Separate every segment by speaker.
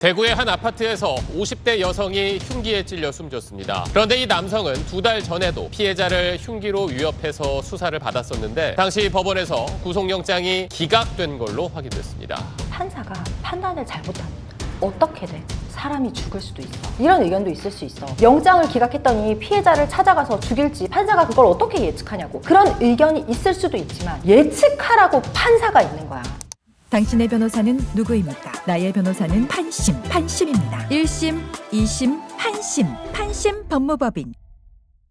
Speaker 1: 대구의 한 아파트에서 50대 여성이 흉기에 찔려 숨졌습니다. 그런데 이 남성은 2달 전에도 피해자를 흉기로 위협해서 수사를 받았었는데 당시 법원에서 구속영장이 기각된 걸로 확인됐습니다.
Speaker 2: 판사가 판단을 잘못하면 어떻게 돼? 사람이 죽을 수도 있어. 이런 의견도 있을 수 있어. 영장을 기각했더니 피해자를 찾아가서 죽일지 판사가 그걸 어떻게 예측하냐고. 그런 의견이 있을 수도 있지만 예측하라고 판사가 있는 거야.
Speaker 3: 당신의 변호사는 누구입니까? 나의 변호사는 판심입니다. 1심, 2심, 판심 법무법인.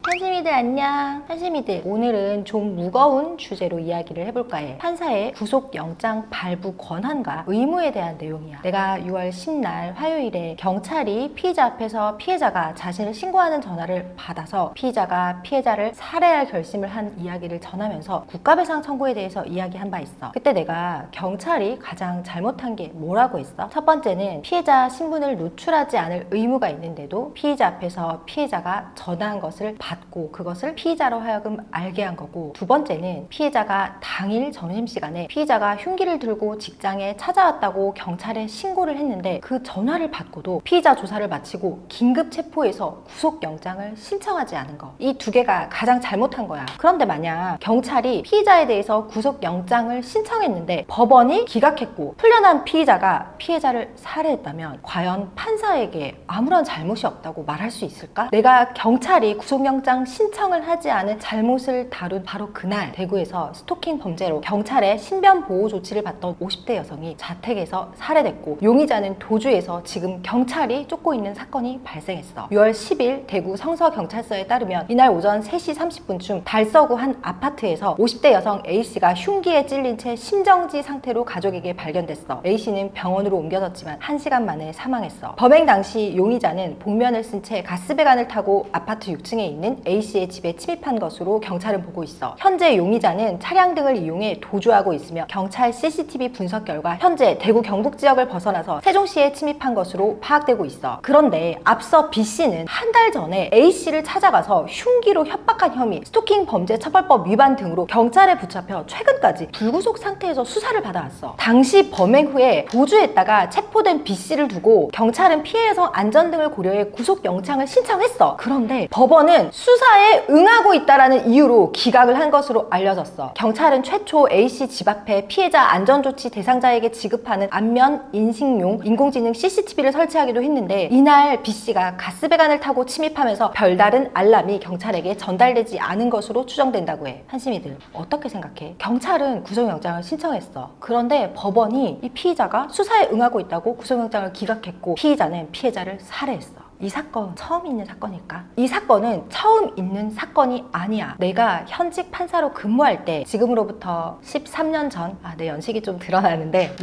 Speaker 2: 판심이들 안녕. 판심이들, 오늘은 좀 무거운 주제로 이야기를 해볼까 해. 판사의 구속영장 발부 권한과 의무에 대한 내용이야. 내가 6월 10날 화요일에 경찰이 피의자 앞에서 피해자가 자신을 신고하는 전화를 받아서 피의자가 피해자를 살해할 결심을 한 이야기를 전하면서 국가배상 청구에 대해서 이야기한 바 있어. 그때 내가 경찰이 가장 잘못한 게 뭐라고 했어? 첫 번째는 피해자 신분을 노출하지 않을 의무가 있는데도 피의자 앞에서 피해자가 전화한 것을 받고 그것을 피의자로 하여금 알게 한 거고, 두 번째는 피해자가 당일 점심시간에 피의자가 흉기를 들고 직장에 찾아왔다고 경찰에 신고를 했는데 그 전화를 받고도 피의자 조사를 마치고 긴급 체포해서 구속영장을 신청하지 않은 거. 이 두 개가 가장 잘못한 거야. 그런데 만약 경찰이 피의자에 대해서 구속영장을 신청했는데 법원이 기각했고 풀려난 피의자가 피해자를 살해했다면 과연 판사에게 아무런 잘못이 없다고 말할 수 있을까? 내가 경찰이 구속영장 신청을 하지 않은 잘못을 다룬 바로 그날 대구에서 스토킹 범죄로 경찰의 신변 보호 조치를 받던 50대 여성이 자택에서 살해됐고 용의자는 도주해서 지금 경찰이 쫓고 있는 사건이 발생했어. 6월 10일 대구 성서경찰서에 따르면 이날 오전 3시 30분쯤 달서구 한 아파트에서 50대 여성 A씨가 흉기에 찔린 채 심정지 상태로 가족에게 발견됐어. A씨는 병원으로 옮겨졌지만 1시간 만에 사망했어. 범행 당시 용의자는 복면을 쓴 채 가스배관을 타고 아파트 6층에 있는 A씨의 집에 침입한 것으로 경찰은 보고 있어. 현재 용의자는 차량 등을 이용해 도주하고 있으며 경찰 CCTV 분석 결과 현재 대구 경북 지역을 벗어나서 세종시에 침입한 것으로 파악되고 있어. 그런데 앞서 B씨는 한 달 전에 A씨를 찾아가서 흉기로 협박한 혐의, 스토킹 범죄 처벌법 위반 등으로 경찰에 붙잡혀 최근까지 불구속 상태에서 수사를 받아왔어. 당시 범행 후에 도주했다가 체포된 B씨를 두고 경찰은 피해 여성 안전 등을 고려해 구속영장을 신청했어. 그런데 법원은 수사에 응하고 있다라는 이유로 기각을 한 것으로 알려졌어. 경찰은 최초 A씨 집 앞에 피해자 안전조치 대상자에게 지급하는 안면 인식용 인공지능 CCTV를 설치하기도 했는데 이날 B씨가 가스배관을 타고 침입하면서 별다른 알람이 경찰에게 전달되지 않은 것으로 추정된다고 해. 한심이들, 어떻게 생각해? 경찰은 구속영장을 신청했어. 그런데 법원이 이 피의자가 수사에 응하고 있다고 구속영장을 기각했고 피의자는 피해자를 살해했어. 이 사건 처음 있는 사건일까? 이 사건은 처음 있는 사건이 아니야. 내가 현직 판사로 근무할 때 지금으로부터 13년 전, 내 연식이 좀 드러나는데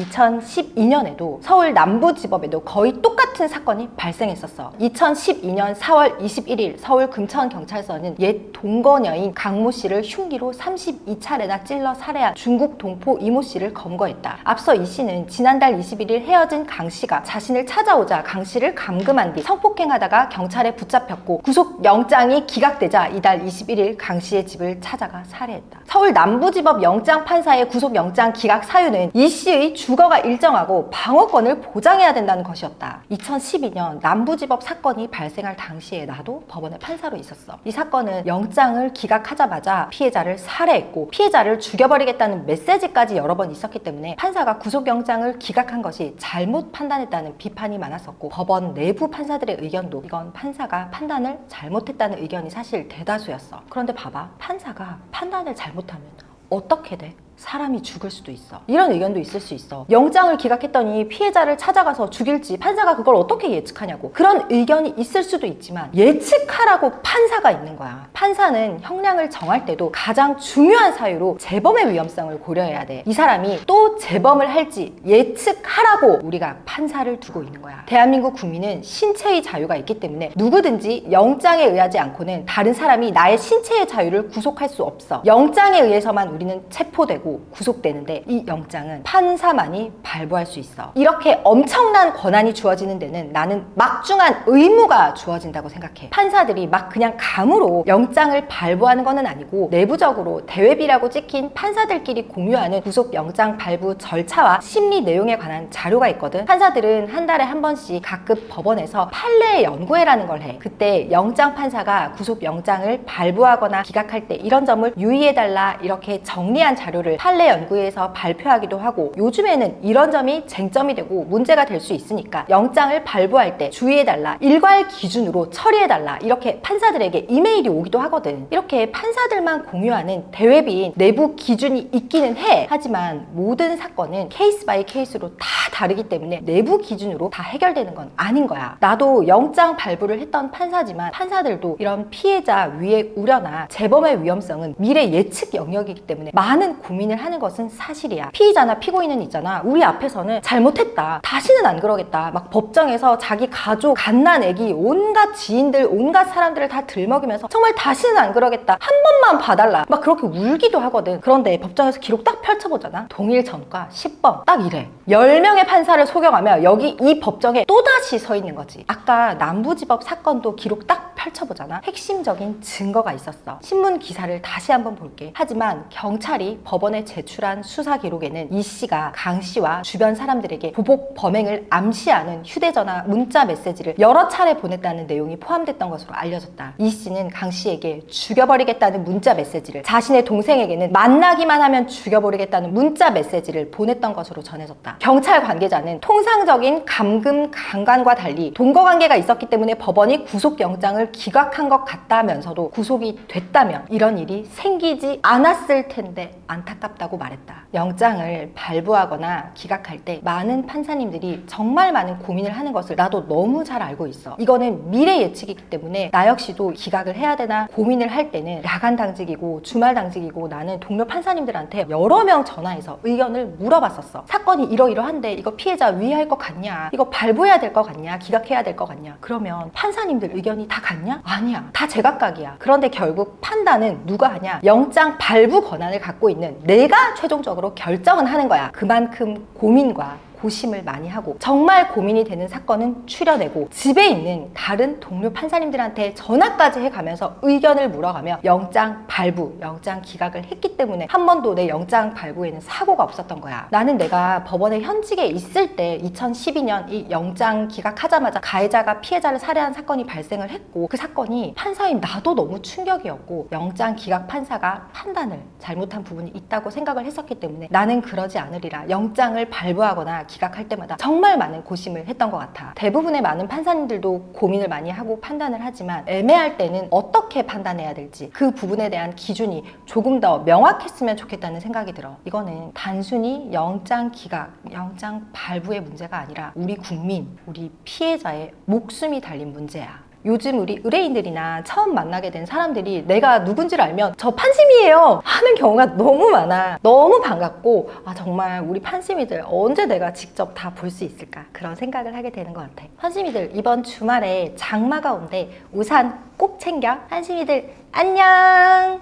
Speaker 2: 2012년에도 서울 남부지법에도 거의 똑같은 사건이 발생했었어. 2012년 4월 21일 서울 금천경찰서는 옛 동거녀인 강모 씨를 흉기로 32차례나 찔러 살해한 중국 동포 이모 씨를 검거했다. 앞서 이 씨는 지난달 21일 헤어진 강 씨가 자신을 찾아오자 강 씨를 감금한 뒤 성폭행 하다가 경찰에 붙잡혔고 구속영장이 기각되자 이달 21일 강 씨의 집을 찾아가 살해했다. 서울 남부지법 영장판사의 구속영장 기각 사유는 이 씨의 주거가 일정하고 방어권을 보장해야 된다는 것이었다. 2012년 남부지법 사건이 발생할 당시에 나도 법원의 판사로 있었어. 이 사건은 영장을 기각하자마자 피해자를 살해했고 피해자를 죽여버리겠다는 메시지까지 여러 번 있었기 때문에 판사가 구속영장을 기각한 것이 잘못 판단했다는 비판이 많았었고 법원 내부 판사들의 의견도 이건 판사가 판단을 잘못했다는 의견이 사실 대다수였어. 그런데 봐봐, 판사가 판단을 잘못하면 어떻게 돼? 사람이 죽을 수도 있어. 이런 의견도 있을 수 있어. 영장을 기각했더니 피해자를 찾아가서 죽일지 판사가 그걸 어떻게 예측하냐고. 그런 의견이 있을 수도 있지만 예측하라고 판사가 있는 거야. 판사는 형량을 정할 때도 가장 중요한 사유로 재범의 위험성을 고려해야 돼. 이 사람이 또 재범을 할지 예측하라고 우리가 판사를 두고 있는 거야. 대한민국 국민은 신체의 자유가 있기 때문에 누구든지 영장에 의하지 않고는 다른 사람이 나의 신체의 자유를 구속할 수 없어. 영장에 의해서만 우리는 체포되고 체포되고 구속되는데 이 영장은 판사만이 발부할 수 있어. 이렇게 엄청난 권한이 주어지는 데는 나는 막중한 의무가 주어진다고 생각해. 판사들이 막 그냥 감으로 영장을 발부하는 거는 아니고 내부적으로 대외비라고 찍힌 판사들끼리 공유하는 구속영장 발부 절차와 심리 내용에 관한 자료가 있거든. 판사들은 한 달에 한 번씩 각급 법원에서 판례 연구회라는 걸 해. 그때 영장 판사가 구속영장을 발부하거나 기각할 때 이런 점을 유의해달라 이렇게 정리한 자료를 판례 연구회에서 발표하기도 하고, 요즘에는 이런 점이 쟁점이 되고 문제가 될 수 있으니까 영장을 발부할 때 주의해달라, 일괄 기준으로 처리해달라 이렇게 판사들에게 이메일이 오기도 하거든. 이렇게 판사들만 공유하는 대외비인 내부 기준이 있기는 해. 하지만 모든 사건은 케이스 바이 케이스로 다 다르기 때문에 내부 기준으로 다 해결되는 건 아닌 거야. 나도 영장 발부를 했던 판사지만 판사들도 이런 피해자 위의 우려나 재범의 위험성은 미래 예측 영역이기 때문에 많은 고민을 하는 것은 사실이야. 피의자나 피고인은 있잖아, 우리 앞에서는 잘못했다, 다시는 안 그러겠다, 막 법정에서 자기 가족, 갓난 애기, 온갖 지인들, 온갖 사람들을 다 들먹이면서 정말 다시는 안 그러겠다, 한 번만 봐달라, 막 그렇게 울기도 하거든. 그런데 법정에서 기록 딱 펼쳐보잖아. 동일 전과 10번 딱 이래. 10명의 판사를 소경하며 여기 이 법정에 또다시 서 있는 거지. 아까 남부지법 사건도 기록 딱 펼쳐보잖아. 핵심적인 증거가 있었어. 신문 기사를 다시 한번 볼게. 하지만 경찰이 법원에 제출한 수사 기록에는 이 씨가 강 씨와 주변 사람들에게 보복 범행을 암시하는 휴대전화 문자 메시지를 여러 차례 보냈다는 내용이 포함됐던 것으로 알려졌다. 이 씨는 강 씨에게 죽여버리겠다는 문자 메시지를, 자신의 동생에게는 만나기만 하면 죽여버리겠다는 문자 메시지를 보냈던 것으로 전해졌다. 경찰 관계자는 통상적인 감금 강간과 달리 동거관계가 있었기 때문에 법원이 구속영장을 기각한 것 같다면서도 구속이 됐다면 이런 일이 생기지 않았을 텐데 안타깝다고 말했다. 영장을 발부하거나 기각할 때 많은 판사님들이 정말 많은 고민을 하는 것을 나도 너무 잘 알고 있어. 이거는 미래 예측이기 때문에 나 역시도 기각을 해야 되나 고민을 할 때는 야간 당직이고 주말 당직이고, 나는 동료 판사님들한테 여러 명 전화해서 의견을 물어봤었어. 사건이 이러이러한데 이거 피해자 위의할 것 같냐, 이거 발부해야 될 것 같냐, 기각해야 될 것 같냐. 그러면 판사님들 의견이 다 같냐? 아니야, 다 제각각이야. 그런데 결국 판단은 누가 하냐? 영장 발부 권한을 갖고 있는 내가 최종적으로 결정은 하는 거야. 그만큼 고민과 고심을 많이 하고 정말 고민이 되는 사건은 추려내고 집에 있는 다른 동료 판사님들한테 전화까지 해가면서 의견을 물어가며 영장 발부, 영장 기각을 했기 때문에 한 번도 내 영장 발부에는 사고가 없었던 거야. 나는 내가 법원에 현직에 있을 때 2012년 이 영장 기각하자마자 가해자가 피해자를 살해한 사건이 발생을 했고, 그 사건이 판사인 나도 너무 충격이었고 영장 기각 판사가 판단을 잘못한 부분이 있다고 생각을 했었기 때문에 나는 그러지 않으리라, 영장을 발부하거나 기각할 때마다 정말 많은 고심을 했던 것 같아. 대부분의 많은 판사님들도 고민을 많이 하고 판단을 하지만 애매할 때는 어떻게 판단해야 될지 그 부분에 대한 기준이 조금 더 명확했으면 좋겠다는 생각이 들어. 이거는 단순히 영장 기각, 영장 발부의 문제가 아니라 우리 국민, 우리 피해자의 목숨이 달린 문제야. 요즘 우리 의뢰인들이나 처음 만나게 된 사람들이 내가 누군지를 알면 저 판심이에요 하는 경우가 너무 많아. 너무 반갑고, 아 정말 우리 판심이들 언제 내가 직접 다 볼 수 있을까, 그런 생각을 하게 되는 것 같아. 판심이들 이번 주말에 장마가 온대. 우산 꼭 챙겨. 판심이들 안녕.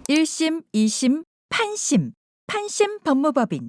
Speaker 3: 1심, 2심, 판심. 판심 법무법인